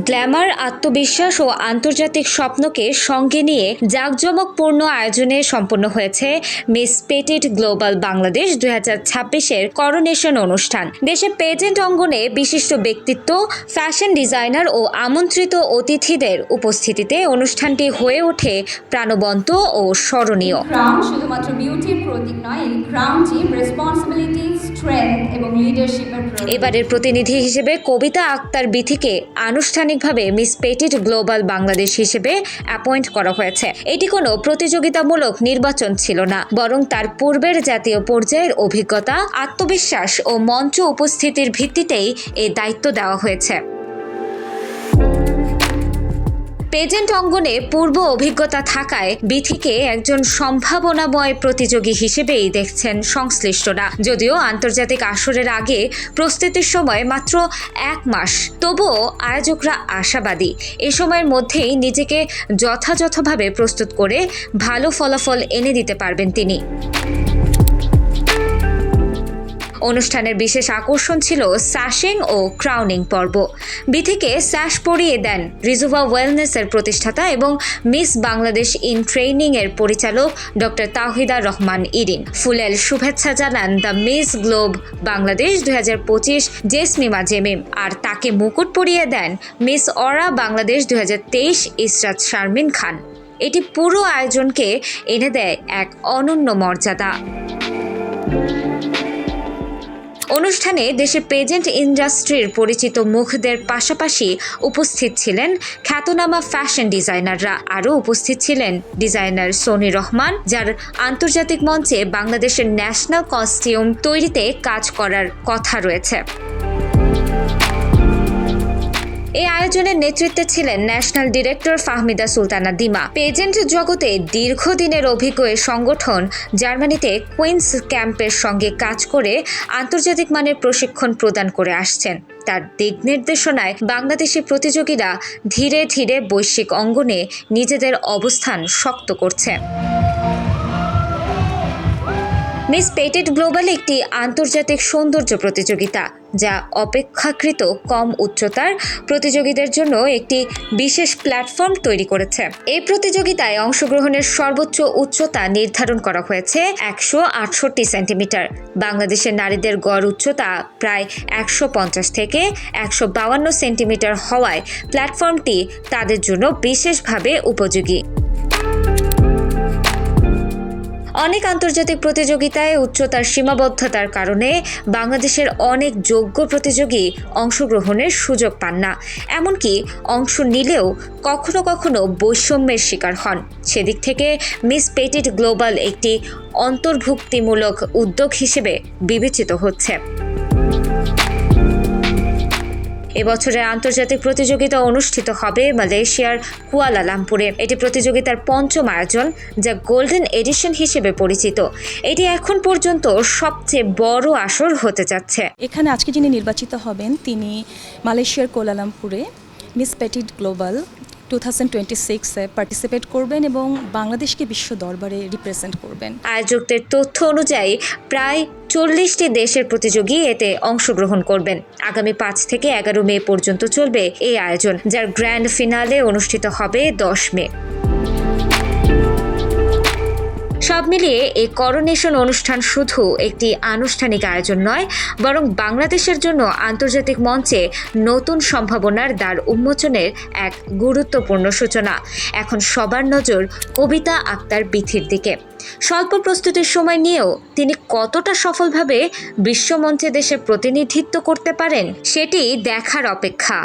Glamour, আত্মবিশ্বাস ও আন্তর্জাতিক স্বপ্নকে সঙ্গে নিয়ে জাঁকজমকপূর্ণ আয়োজনে সম্পন্ন হয়েছে মিস পেটিট গ্লোবাল বাংলাদেশ 2026-এর করোনেশন অনুষ্ঠান। দেশে পেজেন্ট অঙ্গনে বিশিষ্ট ব্যক্তিত্ব, ফ্যাশন ডিজাইনার ও আমন্ত্রিত অতিথিদের উপস্থিতিতে অনুষ্ঠানটি হয়ে ওঠে প্রাণবন্ত ও স্মরণীয়। ক্রাউন শুধুমাত্র বিউটির প্রতীক নয়, এই ক্রাউনটি রেসপন্সিবিলিটি, স্ট্রেংথ এবং লিডারশিপের প্রতীক। এবারের প্রতিনিধি হিসেবে কবিতা আক্তার বিথিকে আনুষ্ঠানিকভাবে মিস পেটিট গ্লোবাল বাংলাদেশ হিসেবে অ্যাপয়েন্ট করা হয়েছে। এটি কোনো প্রতিযোগিতামূলক নির্বাচন ছিল না, বরং তার পূর্বের জাতীয় পর্যায়ের অভিজ্ঞতা, আত্মবিশ্বাস ও মঞ্চ উপস্থিতির ভিত্তিতেই এই দায়িত্ব দেওয়া হয়েছে। পেজেন্ট অঙ্গনে পূর্ব অভিজ্ঞতা থাকায় বিথিকে একজন সম্ভাবনাময় প্রতিযোগী হিসেবেই দেখছেন সংশ্লিষ্টরা। যদিও আন্তর্জাতিক আসরের আগে প্রস্তুতির সময় মাত্র 1 মাস, তবুও আয়োজকরা আশাবাদী এ সময়ের মধ্যেই নিজেকে যথাযথভাবে প্রস্তুত করে ভালো ফলাফল এনে দিতে পারবেন তিনি। অনুষ্ঠানের বিশেষ আকর্ষণ ছিল স্যাশিং ও ক্রাউনিং পর্ব। বিথিকে স্যাশ পরিয়ে দেন রিজুভা ওয়েলনেসের প্রতিষ্ঠাতা এবং মিস বাংলাদেশ ইন ট্রেনিং এর পরিচালক ডক্টর তাওহিদা রহমান ইরিন। ফুলেল শুভেচ্ছা জানান দ্য মিস গ্লোব বাংলাদেশ 2025 জেসমিমা জেমিম, আর তাকে মুকুট পরিয়ে দেন মিস অরা বাংলাদেশ 2023 ইসরাত শারমিন খান। এটি পুরো আয়োজনকে এনে দেয় এক অনন্য মর্যাদা। অনুষ্ঠানে দেশের পেজেন্ট ইন্ডাস্ট্রির পরিচিত মুখদের পাশাপাশি উপস্থিত ছিলেন খ্যাতনামা ফ্যাশন ডিজাইনাররা। আরও উপস্থিত ছিলেন ডিজাইনার সোনি রহমান, যার আন্তর্জাতিক মঞ্চে বাংলাদেশের ন্যাশনাল কস্টিউম তৈরিতে কাজ করার কথা রয়েছে। এই আয়োজনের নেতৃত্বে ছিলেন ন্যাশনাল ডিরেক্টর ফাহমিদা সুলতানা দিমা। পেজেন্ট জগতে দীর্ঘদিনের অভিজ্ঞ এই সংগঠন জার্মানিতে কুইন্স ক্যাম্পের সঙ্গে কাজ করে আন্তর্জাতিক মানের প্রশিক্ষণ প্রদান করে আসছেন। তার দিক নির্দেশনায় বাংলাদেশি প্রতিযোগীরা ধীরে ধীরে বৈশ্বিক অঙ্গনে নিজেদের অবস্থান শক্ত করছে। মিস পেটিট গ্লোবাল একটি আন্তর্জাতিক সৌন্দর্য প্রতিযোগিতা, যা অপেক্ষাকৃত কম উচ্চতার প্রতিযোগীদের জন্য একটি বিশেষ প্ল্যাটফর্ম তৈরি করেছে। এই প্রতিযোগিতায় অংশগ্রহণের সর্বোচ্চ উচ্চতা নির্ধারণ করা হয়েছে 168 সেন্টিমিটার। বাংলাদেশের নারীদের গড় উচ্চতা প্রায় 150 থেকে 152 সেন্টিমিটার হওয়ায় প্ল্যাটফর্মটি তাদের জন্য বিশেষভাবে উপযোগী। অনেক আন্তর্জাতিক প্রতিযোগিতায় উচ্চতার সীমাবদ্ধতার কারণে বাংলাদেশের অনেক যোগ্য প্রতিযোগী অংশগ্রহণের সুযোগ পান না, এমনকি অংশ নিলেও কখনো কখনো বৈষম্যের শিকার হন। সেদিক থেকে মিস পেটিট গ্লোবাল একটি অন্তর্ভুক্তিমূলক উদ্যোগ হিসেবে বিবেচিত হচ্ছে। এবছরের আন্তর্জাতিক প্রতিযোগিতা অনুষ্ঠিত হবে মালয়েশিয়ার কুয়ালালামপুরে। এটি প্রতিযোগিতার 5ম আয়োজন, যা গোল্ডেন এডিশন হিসেবে পরিচিত। এটি এখন পর্যন্ত সবচেয়ে বড় আসর হতে যাচ্ছে। এখানে আজকে যিনি নির্বাচিত হবেন তিনি মালয়েশিয়ার কুয়ালালামপুরে মিস পেটিট গ্লোবাল 2026-এ পার্টিসিপেট করবেন এবং বাংলাদেশকে বিশ্ব দরবারে রিপ্রেজেন্ট করবেন। আয়োজকদের তথ্য অনুযায়ী প্রায় 40টি দেশের প্রতিযোগী এতে অংশগ্রহণ করবেন। আগামী 5 থেকে 11 মে পর্যন্ত চলবে এই আয়োজন, যার গ্র্যান্ড ফিনালে অনুষ্ঠিত হবে 10 মে। সব মিলিয়ে এই করোনেশন অনুষ্ঠান শুধু একটি আনুষ্ঠানিক আয়োজন নয়, বরং বাংলাদেশের জন্য আন্তর্জাতিক মঞ্চে নতুন সম্ভাবনার দ্বার উন্মোচনের এক গুরুত্বপূর্ণ সূচনা। এখন সবার নজর কবিতা আক্তার বিথির দিকে। স্বল্প প্রস্তুতির সময় নিয়েও তিনি কতটা সফলভাবে বিশ্বমঞ্চে দেশের প্রতিনিধিত্ব করতে পারেন, সেটি দেখার অপেক্ষা।